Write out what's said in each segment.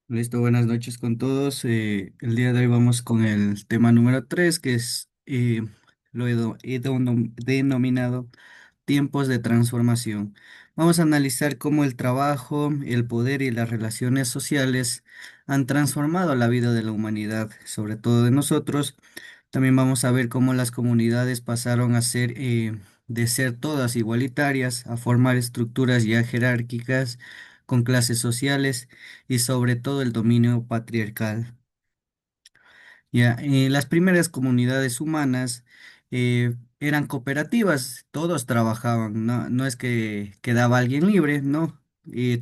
Listo, buenas noches con todos. El día de hoy vamos con el tema número 3, que es denominado tiempos de transformación. Vamos a analizar cómo el trabajo, el poder y las relaciones sociales han transformado la vida de la humanidad, sobre todo de nosotros. También vamos a ver cómo las comunidades pasaron a ser, de ser todas igualitarias, a formar estructuras ya jerárquicas con clases sociales y sobre todo el dominio patriarcal. Ya, las primeras comunidades humanas eran cooperativas, todos trabajaban, no es que quedaba alguien libre, no,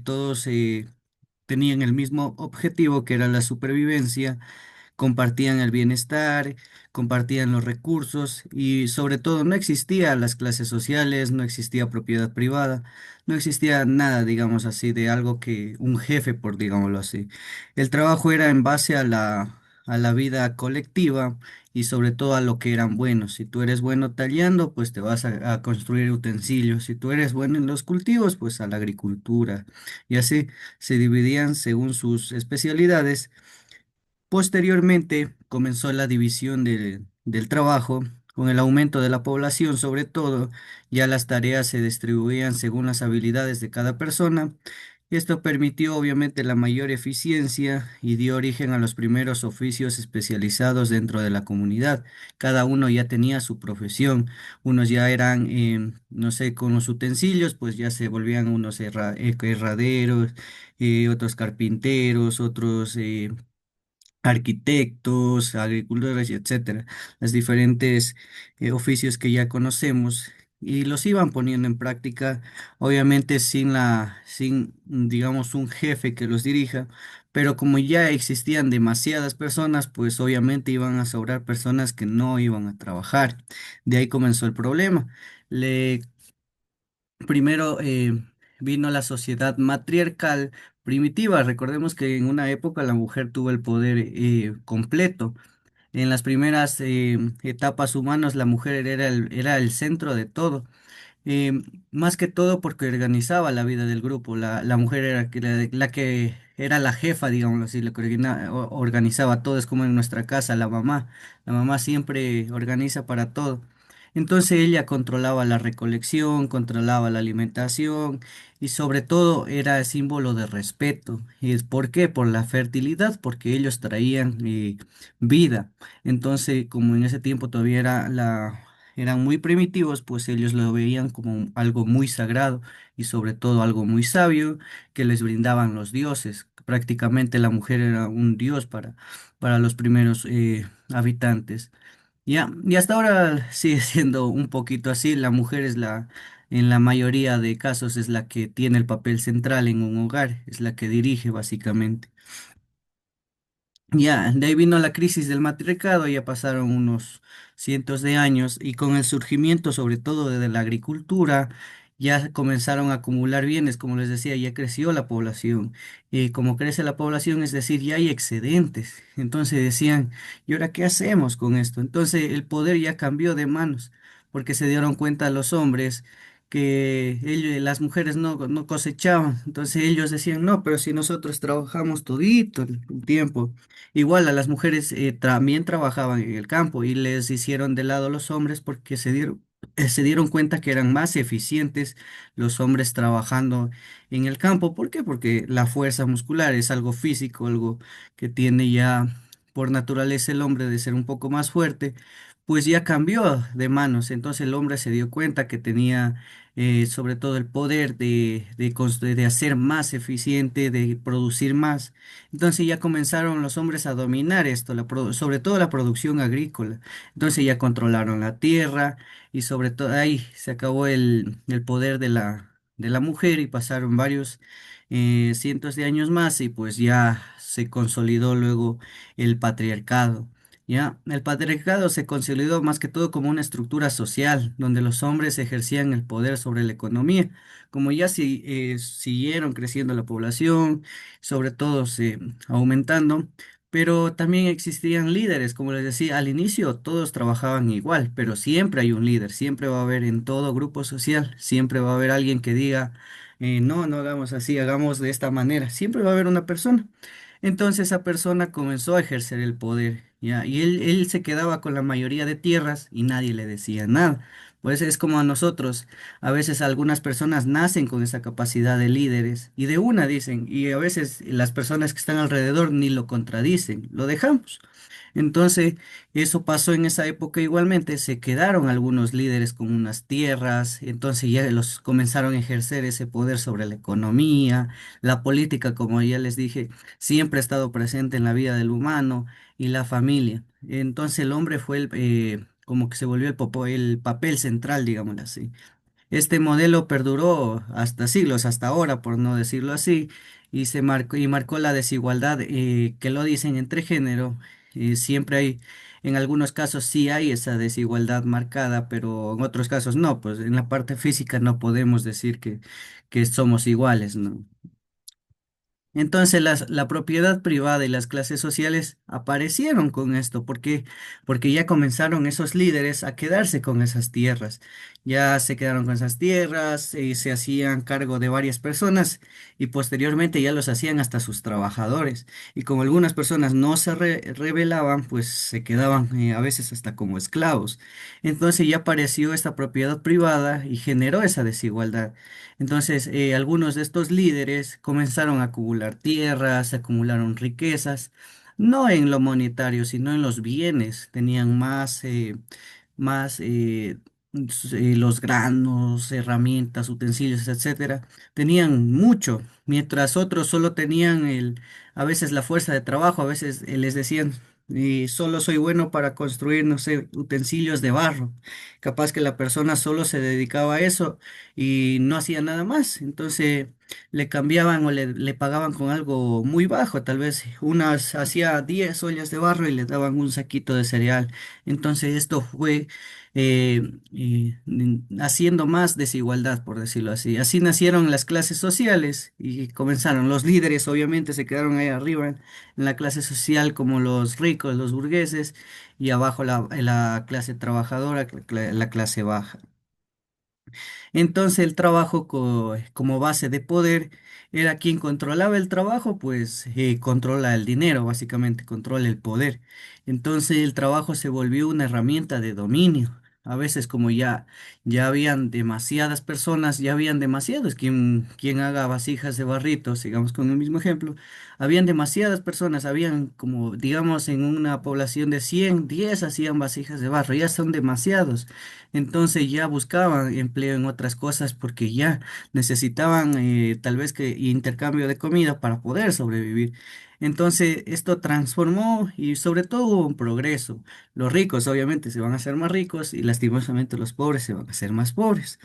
todos tenían el mismo objetivo que era la supervivencia, compartían el bienestar, compartían los recursos y sobre todo no existía las clases sociales, no existía propiedad privada, no existía nada, digamos así, de algo que un jefe, por digámoslo así. El trabajo era en base a la vida colectiva y sobre todo a lo que eran buenos. Si tú eres bueno tallando, pues te vas a construir utensilios. Si tú eres bueno en los cultivos, pues a la agricultura. Y así se dividían según sus especialidades. Posteriormente comenzó la división del trabajo. Con el aumento de la población, sobre todo, ya las tareas se distribuían según las habilidades de cada persona. Esto permitió obviamente la mayor eficiencia y dio origen a los primeros oficios especializados dentro de la comunidad. Cada uno ya tenía su profesión. Unos ya eran, no sé, con los utensilios, pues ya se volvían unos herraderos, otros carpinteros, otros arquitectos, agricultores y etcétera, los diferentes oficios que ya conocemos y los iban poniendo en práctica, obviamente digamos, un jefe que los dirija, pero como ya existían demasiadas personas, pues obviamente iban a sobrar personas que no iban a trabajar. De ahí comenzó el problema. Le Primero vino la sociedad matriarcal primitiva. Recordemos que en una época la mujer tuvo el poder completo. En las primeras etapas humanas la mujer era el centro de todo. Eh, Más que todo porque organizaba la vida del grupo. La mujer era la que era la jefa, digámoslo así, la que organizaba todo. Es como en nuestra casa, la mamá. La mamá siempre organiza para todo. Entonces ella controlaba la recolección, controlaba la alimentación y sobre todo era símbolo de respeto. ¿Y es por qué? Por la fertilidad, porque ellos traían vida. Entonces, como en ese tiempo todavía eran muy primitivos, pues ellos lo veían como algo muy sagrado y sobre todo algo muy sabio que les brindaban los dioses. Prácticamente la mujer era un dios para los primeros habitantes. Ya, y hasta ahora sigue siendo un poquito así. La mujer en la mayoría de casos es la que tiene el papel central en un hogar, es la que dirige básicamente. Ya, de ahí vino la crisis del matriarcado, ya pasaron unos cientos de años y con el surgimiento sobre todo de la agricultura, ya comenzaron a acumular bienes, como les decía, ya creció la población y como crece la población, es decir, ya hay excedentes. Entonces decían, ¿y ahora qué hacemos con esto? Entonces el poder ya cambió de manos porque se dieron cuenta los hombres que las mujeres no cosechaban. Entonces ellos decían, no, pero si nosotros trabajamos todito el tiempo. Igual a las mujeres también trabajaban en el campo y les hicieron de lado los hombres porque se dieron cuenta que eran más eficientes los hombres trabajando en el campo. ¿Por qué? Porque la fuerza muscular es algo físico, algo que tiene ya por naturaleza el hombre de ser un poco más fuerte, pues ya cambió de manos. Entonces el hombre se dio cuenta que tenía sobre todo el poder de hacer más eficiente, de producir más. Entonces ya comenzaron los hombres a dominar esto, sobre todo la producción agrícola. Entonces ya controlaron la tierra y sobre todo ahí se acabó el poder de la mujer y pasaron varios cientos de años más y pues ya se consolidó luego el patriarcado. Ya, el patriarcado se consolidó más que todo como una estructura social, donde los hombres ejercían el poder sobre la economía. Como ya siguieron creciendo la población, sobre todo se aumentando, pero también existían líderes, como les decía, al inicio todos trabajaban igual, pero siempre hay un líder, siempre va a haber en todo grupo social, siempre va a haber alguien que diga, no, no hagamos así, hagamos de esta manera, siempre va a haber una persona. Entonces esa persona comenzó a ejercer el poder, ¿ya? Y él se quedaba con la mayoría de tierras y nadie le decía nada. Pues es como a nosotros, a veces algunas personas nacen con esa capacidad de líderes y de una dicen, y a veces las personas que están alrededor ni lo contradicen, lo dejamos. Entonces, eso pasó en esa época igualmente, se quedaron algunos líderes con unas tierras, entonces ya los comenzaron a ejercer ese poder sobre la economía, la política, como ya les dije, siempre ha estado presente en la vida del humano y la familia. Entonces el hombre fue como que se volvió el papel central, digámoslo así. Este modelo perduró hasta siglos, hasta ahora, por no decirlo así, y marcó la desigualdad que lo dicen entre género. Siempre hay, en algunos casos sí hay esa desigualdad marcada, pero en otros casos no, pues en la parte física no podemos decir que somos iguales, ¿no? Entonces la propiedad privada y las clases sociales aparecieron con esto, porque ya comenzaron esos líderes a quedarse con esas tierras, ya se quedaron con esas tierras, se hacían cargo de varias personas y posteriormente ya los hacían hasta sus trabajadores. Y como algunas personas no se rebelaban, pues se quedaban a veces hasta como esclavos. Entonces ya apareció esta propiedad privada y generó esa desigualdad. Entonces, algunos de estos líderes comenzaron a acumular tierras, acumularon riquezas, no en lo monetario, sino en los bienes. Tenían más los granos, herramientas, utensilios, etcétera. Tenían mucho, mientras otros solo tenían a veces la fuerza de trabajo, a veces les decían, solo soy bueno para construir, no sé, utensilios de barro. Capaz que la persona solo se dedicaba a eso y no hacía nada más. Entonces le cambiaban o le pagaban con algo muy bajo, tal vez unas hacía 10 ollas de barro y le daban un saquito de cereal. Entonces esto fue haciendo más desigualdad, por decirlo así. Así nacieron las clases sociales y comenzaron. Los líderes obviamente se quedaron ahí arriba en la clase social como los ricos, los burgueses, y abajo la clase trabajadora, la clase baja. Entonces el trabajo como base de poder era quien controlaba el trabajo, pues controla el dinero, básicamente controla el poder. Entonces el trabajo se volvió una herramienta de dominio. A veces como ya habían demasiadas personas, ya habían demasiados, quien haga vasijas de barrito, sigamos con el mismo ejemplo, habían demasiadas personas, habían como, digamos, en una población de 100 10 hacían vasijas de barro, ya son demasiados. Entonces ya buscaban empleo en otras cosas porque ya necesitaban tal vez que intercambio de comida para poder sobrevivir. Entonces esto transformó y sobre todo hubo un progreso. Los ricos obviamente se van a hacer más ricos y lastimosamente los pobres se van a hacer más pobres.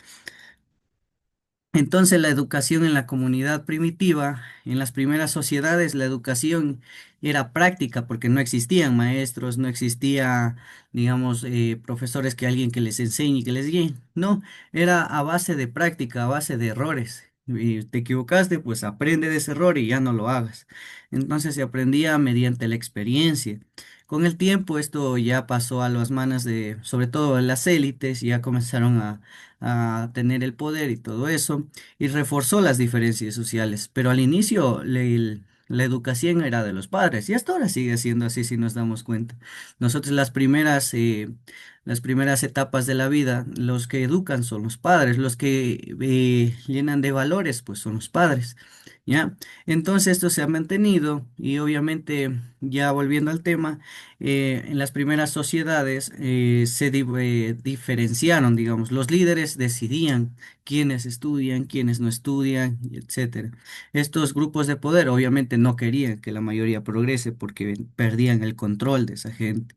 Entonces la educación en la comunidad primitiva, en las primeras sociedades, la educación era práctica porque no existían maestros, no existía, digamos, profesores que alguien que les enseñe y que les guíe. No, era a base de práctica, a base de errores. Y te equivocaste, pues aprende de ese error y ya no lo hagas. Entonces se aprendía mediante la experiencia. Con el tiempo esto ya pasó a las manos de, sobre todo de las élites, ya comenzaron a tener el poder y todo eso y reforzó las diferencias sociales. Pero al inicio la educación era de los padres y hasta ahora sigue siendo así si nos damos cuenta. Nosotros las primeras etapas de la vida, los que educan son los padres, los que llenan de valores, pues son los padres. ¿Ya? Entonces esto se ha mantenido y obviamente ya volviendo al tema, en las primeras sociedades diferenciaron, digamos, los líderes decidían quiénes estudian, quiénes no estudian, y etcétera. Estos grupos de poder obviamente no querían que la mayoría progrese porque perdían el control de esa gente.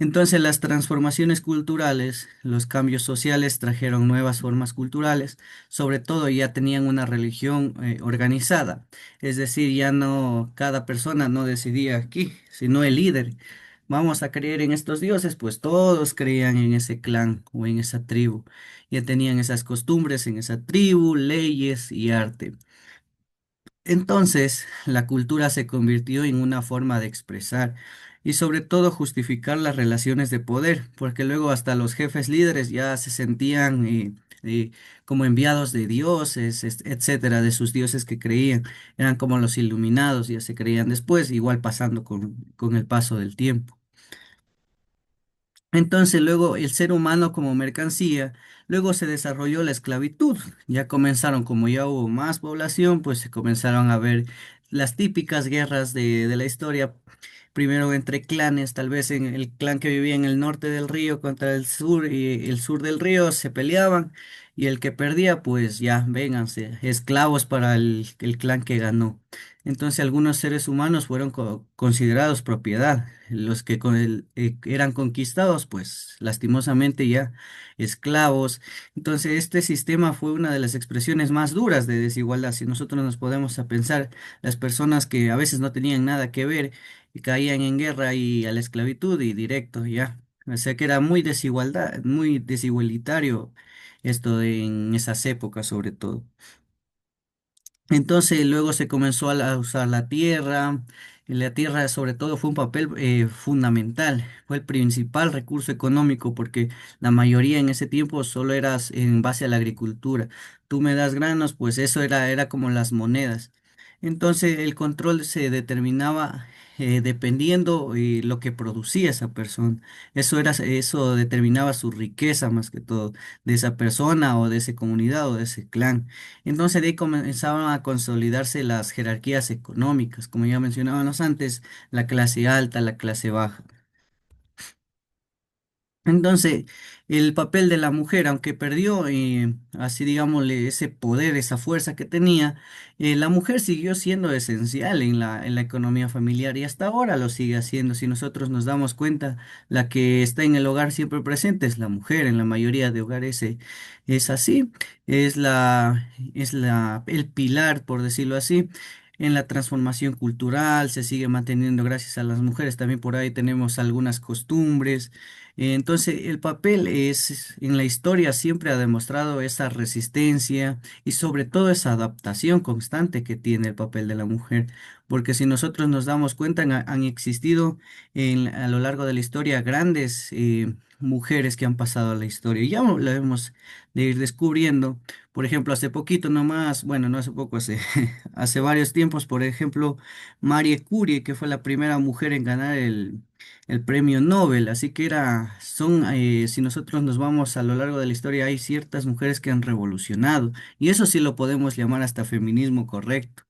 Entonces las transformaciones culturales, los cambios sociales trajeron nuevas formas culturales, sobre todo ya tenían una religión organizada, es decir, ya no cada persona no decidía aquí, sino el líder. Vamos a creer en estos dioses, pues todos creían en ese clan o en esa tribu, ya tenían esas costumbres en esa tribu, leyes y arte. Entonces, la cultura se convirtió en una forma de expresar y sobre todo justificar las relaciones de poder, porque luego hasta los jefes líderes ya se sentían como enviados de dioses, etcétera, de sus dioses que creían. Eran como los iluminados, ya se creían después, igual pasando con el paso del tiempo. Entonces luego el ser humano como mercancía, luego se desarrolló la esclavitud. Ya comenzaron, como ya hubo más población, pues se comenzaron a ver las típicas guerras de la historia. Primero entre clanes, tal vez en el clan que vivía en el norte del río contra el sur y el sur del río se peleaban y el que perdía, pues ya, vénganse, esclavos para el clan que ganó. Entonces algunos seres humanos fueron considerados propiedad. Los que eran conquistados, pues lastimosamente ya esclavos. Entonces este sistema fue una de las expresiones más duras de desigualdad. Si nosotros nos podemos a pensar, las personas que a veces no tenían nada que ver y caían en guerra y a la esclavitud y directo, ya. O sea que era muy desigualitario esto en esas épocas sobre todo. Entonces luego se comenzó a usar la tierra. Y la tierra sobre todo fue un papel fundamental, fue el principal recurso económico porque la mayoría en ese tiempo solo era en base a la agricultura. Tú me das granos, pues eso era como las monedas. Entonces el control se determinaba dependiendo lo que producía esa persona. Eso determinaba su riqueza más que todo, de esa persona o de esa comunidad o de ese clan. Entonces de ahí comenzaban a consolidarse las jerarquías económicas, como ya mencionábamos antes, la clase alta, la clase baja. Entonces, el papel de la mujer, aunque perdió, así digámosle, ese poder, esa fuerza que tenía, la mujer siguió siendo esencial en la economía familiar y hasta ahora lo sigue haciendo. Si nosotros nos damos cuenta, la que está en el hogar siempre presente es la mujer, en la mayoría de hogares es así, el pilar, por decirlo así. En la transformación cultural se sigue manteniendo gracias a las mujeres. También por ahí tenemos algunas costumbres. Entonces, el papel en la historia siempre ha demostrado esa resistencia y sobre todo esa adaptación constante que tiene el papel de la mujer, porque si nosotros nos damos cuenta, han existido a lo largo de la historia grandes mujeres que han pasado a la historia y ya lo hemos de ir descubriendo. Por ejemplo, hace poquito nomás, bueno, no hace poco, hace, hace varios tiempos, por ejemplo, Marie Curie, que fue la primera mujer en ganar el premio Nobel, así que si nosotros nos vamos a lo largo de la historia, hay ciertas mujeres que han revolucionado, y eso sí lo podemos llamar hasta feminismo correcto.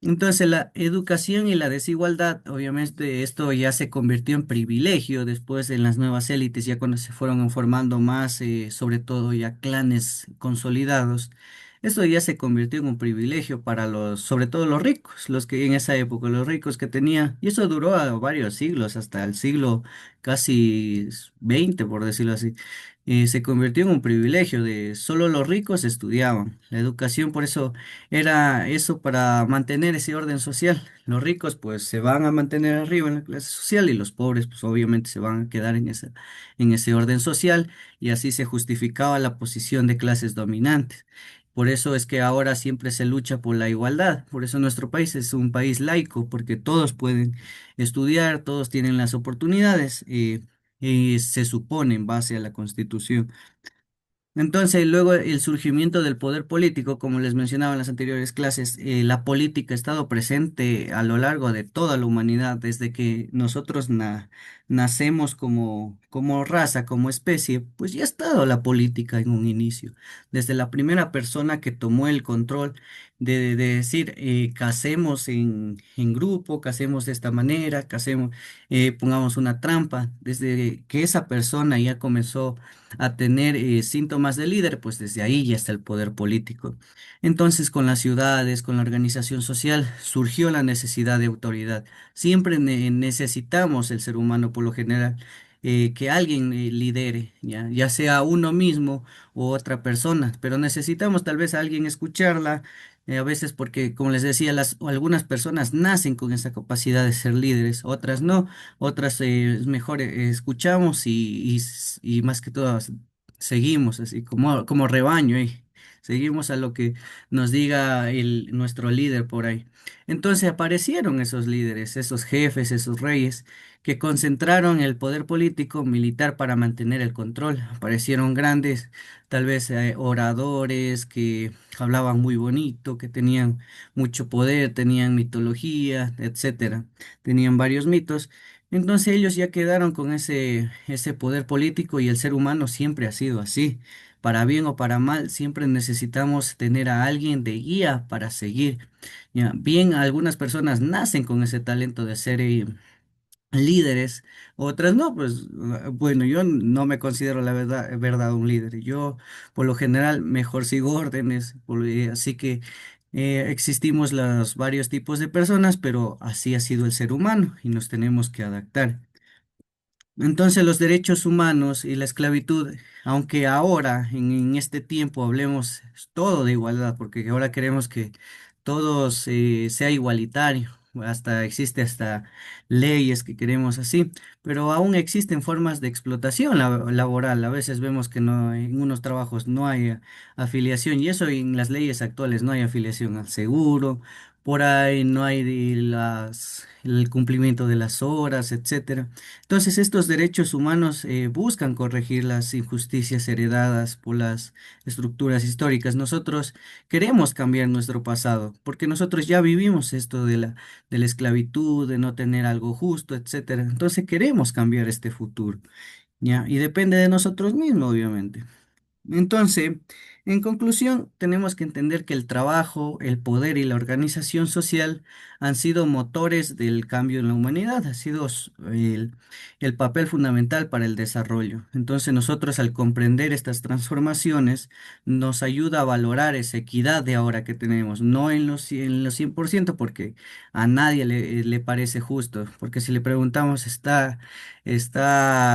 Entonces, la educación y la desigualdad, obviamente, esto ya se convirtió en privilegio después en las nuevas élites, ya cuando se fueron formando más, sobre todo ya clanes consolidados. Esto ya se convirtió en un privilegio para sobre todo los ricos, los que en esa época, los ricos que tenía, y eso duró a varios siglos, hasta el siglo casi 20, por decirlo así. Se convirtió en un privilegio de solo los ricos estudiaban. La educación, por eso era eso para mantener ese orden social. Los ricos pues se van a mantener arriba en la clase social y los pobres pues obviamente se van a quedar en ese orden social y así se justificaba la posición de clases dominantes. Por eso es que ahora siempre se lucha por la igualdad. Por eso nuestro país es un país laico, porque todos pueden estudiar, todos tienen las oportunidades y se supone en base a la Constitución. Entonces, luego el surgimiento del poder político, como les mencionaba en las anteriores clases, la política ha estado presente a lo largo de toda la humanidad, desde que nosotros nacemos como raza, como especie, pues ya ha estado la política en un inicio. Desde la primera persona que tomó el control de decir, casemos en grupo, casemos de esta manera, casemos, pongamos una trampa, desde que esa persona ya comenzó a tener síntomas de líder, pues desde ahí ya está el poder político. Entonces, con las ciudades, con la organización social, surgió la necesidad de autoridad. Siempre necesitamos el ser humano, por lo general, que alguien lidere, ya sea uno mismo u otra persona, pero necesitamos tal vez a alguien escucarla. A veces porque, como les decía, algunas personas nacen con esa capacidad de ser líderes, otras no. Otras es mejor escuchamos y más que todo seguimos así como rebaño. seguimos a lo que nos diga nuestro líder por ahí. Entonces aparecieron esos líderes, esos jefes, esos reyes, que concentraron el poder político militar para mantener el control. Aparecieron grandes, tal vez oradores que hablaban muy bonito, que tenían mucho poder, tenían mitología, etcétera, tenían varios mitos. Entonces ellos ya quedaron con ese poder político y el ser humano siempre ha sido así. Para bien o para mal, siempre necesitamos tener a alguien de guía para seguir. Ya, bien, algunas personas nacen con ese talento de ser líderes, otras no, pues bueno, yo no me considero la verdad un líder. Yo por lo general mejor sigo órdenes, así que existimos los varios tipos de personas, pero así ha sido el ser humano y nos tenemos que adaptar. Entonces los derechos humanos y la esclavitud, aunque ahora en este tiempo hablemos todo de igualdad, porque ahora queremos que todos sea igualitario, hasta leyes que queremos así, pero aún existen formas de explotación laboral. A veces vemos que no, en unos trabajos no hay afiliación y eso en las leyes actuales no hay afiliación al seguro, por ahí no hay el cumplimiento de las horas, etcétera. Entonces, estos derechos humanos buscan corregir las injusticias heredadas por las estructuras históricas. Nosotros queremos cambiar nuestro pasado, porque nosotros ya vivimos esto de la esclavitud, de no tener algo justo, etcétera. Entonces, queremos cambiar este futuro, ¿ya? Y depende de nosotros mismos, obviamente. Entonces, en conclusión, tenemos que entender que el trabajo, el poder y la organización social han sido motores del cambio en la humanidad, ha sido el papel fundamental para el desarrollo. Entonces, nosotros al comprender estas transformaciones, nos ayuda a valorar esa equidad de ahora que tenemos, no en los 100%, porque a nadie le parece justo, porque si le preguntamos, ¿está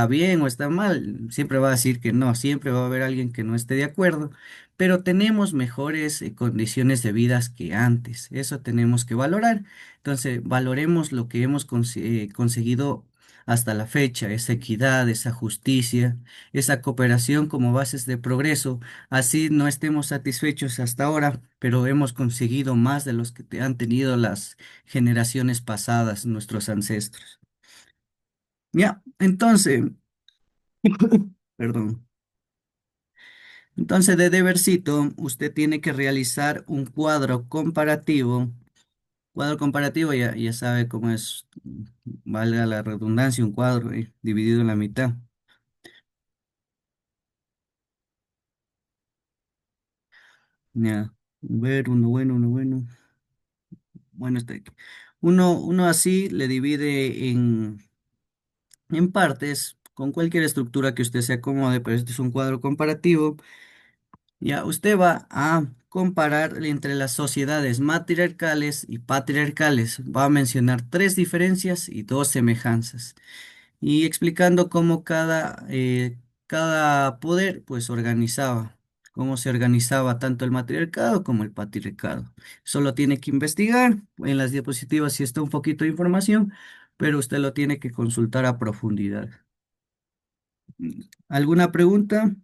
bien o está mal? Siempre va a decir que no, siempre va a haber alguien que no esté de acuerdo, pero tenemos mejores condiciones de vida que antes. Eso tenemos que valorar. Entonces, valoremos lo que hemos conseguido hasta la fecha, esa equidad, esa justicia, esa cooperación como bases de progreso. Así no estemos satisfechos hasta ahora, pero hemos conseguido más de los que han tenido las generaciones pasadas, nuestros ancestros. Ya, entonces, perdón. Entonces, de debercito, usted tiene que realizar un cuadro comparativo. Cuadro comparativo, ya sabe cómo es, valga la redundancia, un cuadro dividido en la mitad. Ya, ver, uno bueno, uno bueno. Bueno, está aquí. Uno así le divide en partes con cualquier estructura que usted se acomode, pero este es un cuadro comparativo. Ya, usted va a comparar entre las sociedades matriarcales y patriarcales. Va a mencionar tres diferencias y dos semejanzas. Y explicando cómo cada poder pues organizaba, cómo se organizaba tanto el matriarcado como el patriarcado. Solo tiene que investigar. En las diapositivas sí está un poquito de información, pero usted lo tiene que consultar a profundidad. ¿Alguna pregunta?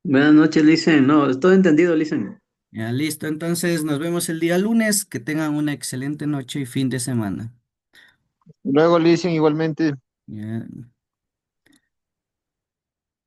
Buenas noches, Licen. No, todo entendido, Licen. Ya listo, entonces nos vemos el día lunes. Que tengan una excelente noche y fin de semana. Luego le dicen igualmente. Ya.